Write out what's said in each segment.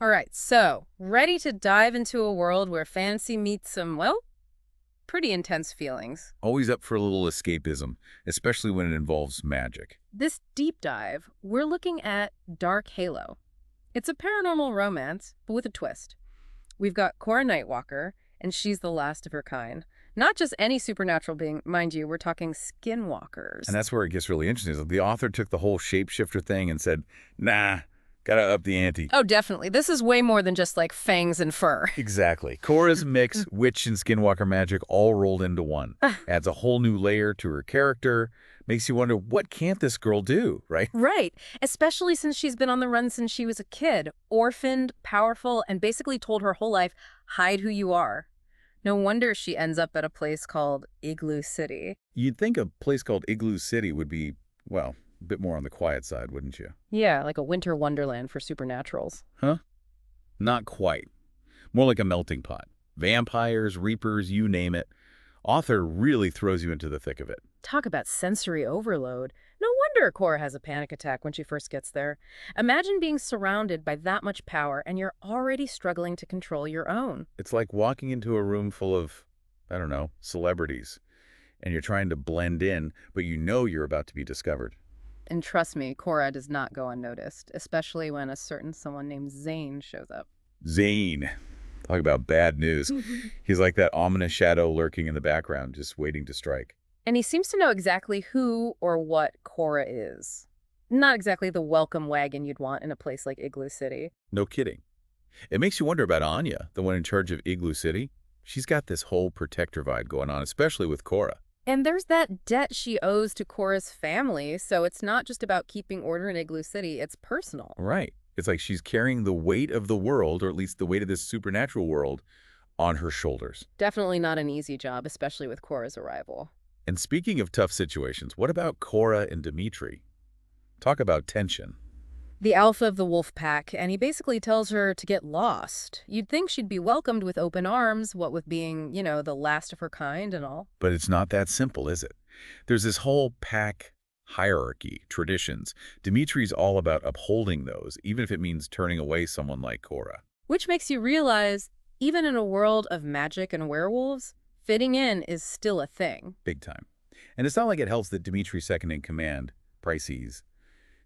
All right, so ready to dive into a world where fantasy meets some, well, pretty intense feelings. Always up for a little escapism, especially when it involves magic. This deep dive, we're looking at Dark Halo. It's a paranormal romance, but with a twist. We've got Cora Nightwalker, and she's the last of her kind. Not just any supernatural being, mind you, we're talking And skinwalkers. that's where it gets really interesting. Is the author took the whole shapeshifter thing and said, nah, gotta up the ante. Oh, definitely. This is way more than just like fangs and fur. Exactly. Cora's mix, witch and skinwalker magic all rolled into one. Adds a whole new layer to her character. Makes you wonder, what can't this girl do, right? Right, especially since she's been on the run since she was a kid, orphaned, powerful, and basically told her whole life, hide who you are. No wonder she ends up at a place called Igloo City. You'd think a place called Igloo City would be, well, a bit more on the quiet side, wouldn't you? Yeah, like a winter wonderland for supernaturals. Huh? Not quite. More like a melting pot. Vampires, reapers, you name it. Author really throws you into the thick of it. Talk about sensory overload. No wonder Cora has a panic attack when she first gets there. Imagine being surrounded by that much power and you're already struggling to control your own. It's like walking into a room full of, I don't know, celebrities, and you're trying to blend in, but you know you're about to be discovered. And trust me, Cora does not go unnoticed, especially when a certain someone named Zane shows up. Zane. Talk about bad news. He's like that ominous shadow lurking in the background, just waiting to strike. And he seems to know exactly who or what Cora is. Not exactly the welcome wagon you'd want in a place like Igloo City. No kidding. It makes you wonder about Anya, the one in charge of Igloo City. She's got this whole protector vibe going on, especially with Cora. And there's that debt she owes to Cora's family, so it's not just about keeping order in Igloo City, it's personal. Right. It's like she's carrying the weight of the world, or at least the weight of this supernatural world, on her shoulders. Definitely not an easy job, especially with Cora's arrival. And speaking of tough situations, what about Cora and Dimitri? Talk about tension. The alpha of the wolf pack, and he basically tells her to get lost. You'd think she'd be welcomed with open arms, what with being, the last of her kind and all. But it's not that simple, is it? There's this whole pack hierarchy, traditions. Dimitri's all about upholding those, even if it means turning away someone like Cora. Which makes you realize, even in a world of magic and werewolves, fitting in is still a thing. Big time. And it's not like it helps that Dimitri's second in command, Prices,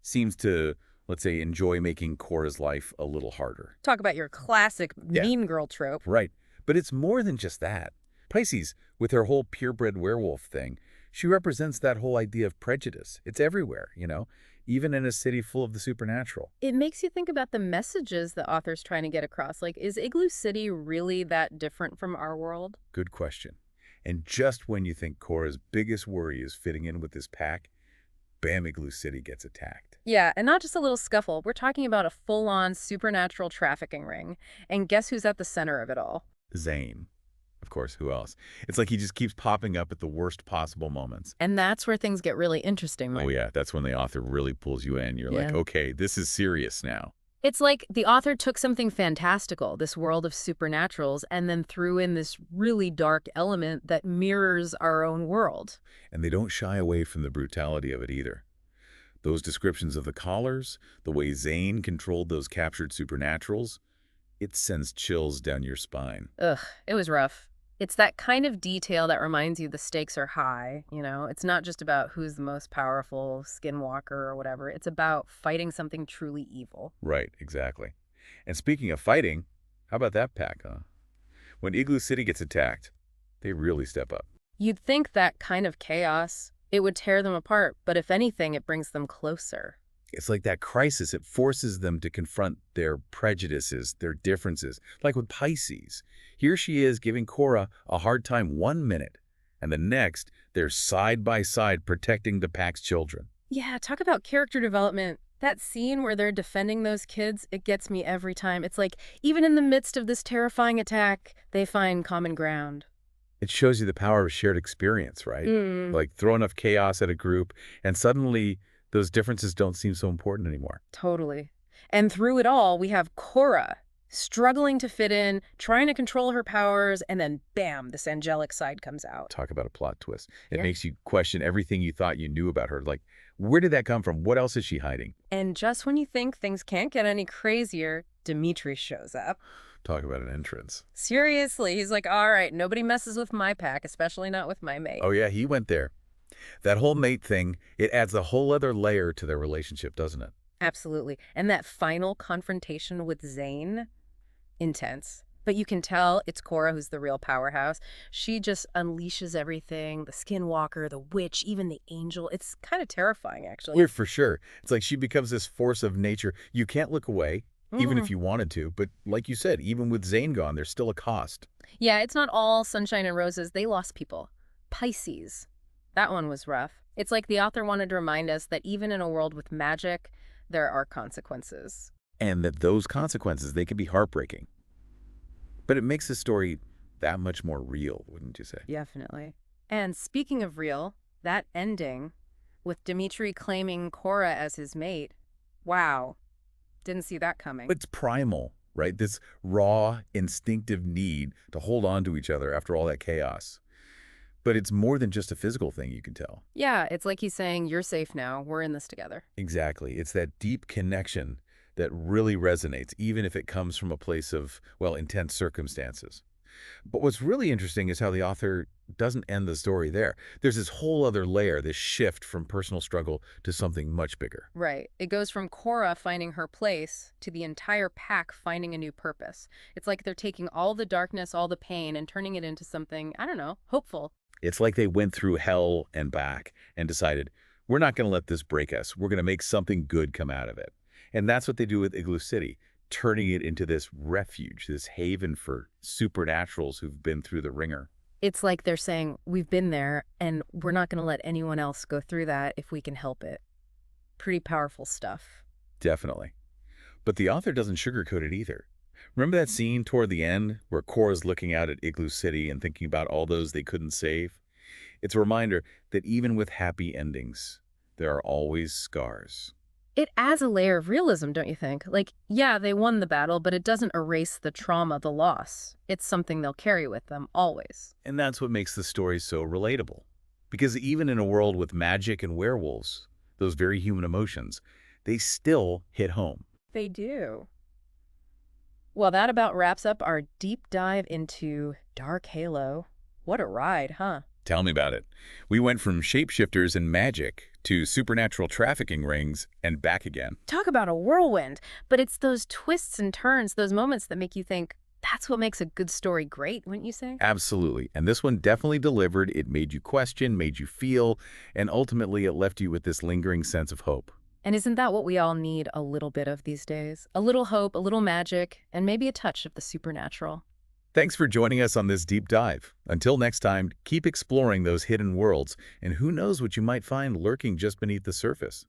seems to, let's say, enjoy making Cora's life a little harder. Talk about your classic Yeah. mean girl trope. Right. But it's more than just that. Pisces, with her whole purebred werewolf thing, she represents that whole idea of prejudice. It's everywhere, even in a city full of the supernatural. It makes you think about the messages the author's trying to get across. Like, is Igloo City really that different from our world? Good question. And just when you think Cora's biggest worry is fitting in with this pack, bam, Igloo City gets attacked. Yeah, and not just a little scuffle. We're talking about a full-on supernatural trafficking ring. And guess who's at the center of it all? Zane. Of course, who else? It's like he just keeps popping up at the worst possible moments. And that's where things get really interesting. Oh, Mike. yeah, that's when the author really pulls you in. You're like, Yeah. okay, this is serious now. It's like the author took something fantastical, this world of supernaturals, and then threw in this really dark element that mirrors our own world. And they don't shy away from the brutality of it either. Those descriptions of the collars, the way Zane controlled those captured supernaturals, it sends chills down your spine. Ugh, it was rough. It's that kind of detail that reminds you the stakes are high. It's not just about who's the most powerful skinwalker or whatever. It's about fighting something truly evil. Right, exactly. And speaking of fighting, how about that pack, huh? When Igloo City gets attacked, they really step up. You'd think that kind of chaos, it would tear them apart, but if anything, it brings them closer. It's like that crisis. It forces them to confront their prejudices, their differences. Like with Pisces. Here she is giving Cora a hard time 1 minute, and the next, they're side by side protecting the pack's children. Yeah, talk about character development. That scene where they're defending those kids, it gets me every time. It's like, even in the midst of this terrifying attack, they find common ground. It shows you the power of shared experience, right? Like throw enough chaos at a group, and suddenly those differences don't seem so important anymore. Totally. And through it all, we have Cora, struggling to fit in, trying to control her powers, and then bam, this angelic side comes out. Talk about a plot twist. It Yeah. makes you question everything you thought you knew about her. Like, where did that come from? What else is she hiding? And just when you think things can't get any crazier, Dimitri shows up. Talk about an entrance. Seriously, he's like, all right, nobody messes with my pack, especially not with my mate. Oh, yeah, he went there. That whole mate thing, it adds a whole other layer to their relationship, doesn't it? Absolutely. And that final confrontation with Zane, intense. But you can tell it's Cora who's the real powerhouse. She just unleashes everything, the skinwalker, the witch, even the angel. It's kind of terrifying, actually. Weird for sure. It's like she becomes this force of nature. You can't look away, even if Mhm. you wanted to. But like you said, even with Zane gone, there's still a cost. Yeah, it's not all sunshine and roses. They lost people. Pisces. That one was rough. It's like the author wanted to remind us that even in a world with magic, there are consequences. And that those consequences, they can be heartbreaking. But it makes the story that much more real, wouldn't you say? Definitely. And speaking of real, that ending with Dimitri claiming Cora as his mate, wow, didn't see that coming. It's primal, right? This raw, instinctive need to hold on to each other after all that chaos. But it's more than just a physical thing, you can tell. Yeah, it's like he's saying, you're safe now. We're in this together. Exactly. It's that deep connection that really resonates, even if it comes from a place of, well, intense circumstances. But what's really interesting is how the author doesn't end the story there. There's this whole other layer, this shift from personal struggle to something much bigger. Right. It goes from Cora finding her place to the entire pack finding a new purpose. It's like they're taking all the darkness, all the pain, and turning it into something, I don't know, hopeful. It's like they went through hell and back and decided, we're not going to let this break us. We're going to make something good come out of it. And that's what they do with Igloo City, turning it into this refuge, this haven for supernaturals who've been through the ringer. It's like they're saying, we've been there, and we're not going to let anyone else go through that if we can help it. Pretty powerful stuff. Definitely. But the author doesn't sugarcoat it either. Remember that scene toward the end where Cora's looking out at Igloo City and thinking about all those they couldn't save? It's a reminder that even with happy endings, there are always scars. It adds a layer of realism, don't you think? Like, yeah, they won the battle, but it doesn't erase the trauma, the loss. It's something they'll carry with them, always. And that's what makes the story so relatable. Because even in a world with magic and werewolves, those very human emotions, they still hit home. They do. Well, that about wraps up our deep dive into Dark Halo. What a ride, huh? Tell me about it. We went from shapeshifters and magic to supernatural trafficking rings and back again. Talk about a whirlwind. But it's those twists and turns, those moments that make you think, that's what makes a good story great, wouldn't you say? Absolutely. And this one definitely delivered. It made you question, made you feel, and ultimately it left you with this lingering sense of hope. And isn't that what we all need a little bit of these days? A little hope, a little magic, and maybe a touch of the supernatural. Thanks for joining us on this deep dive. Until next time, keep exploring those hidden worlds, and who knows what you might find lurking just beneath the surface.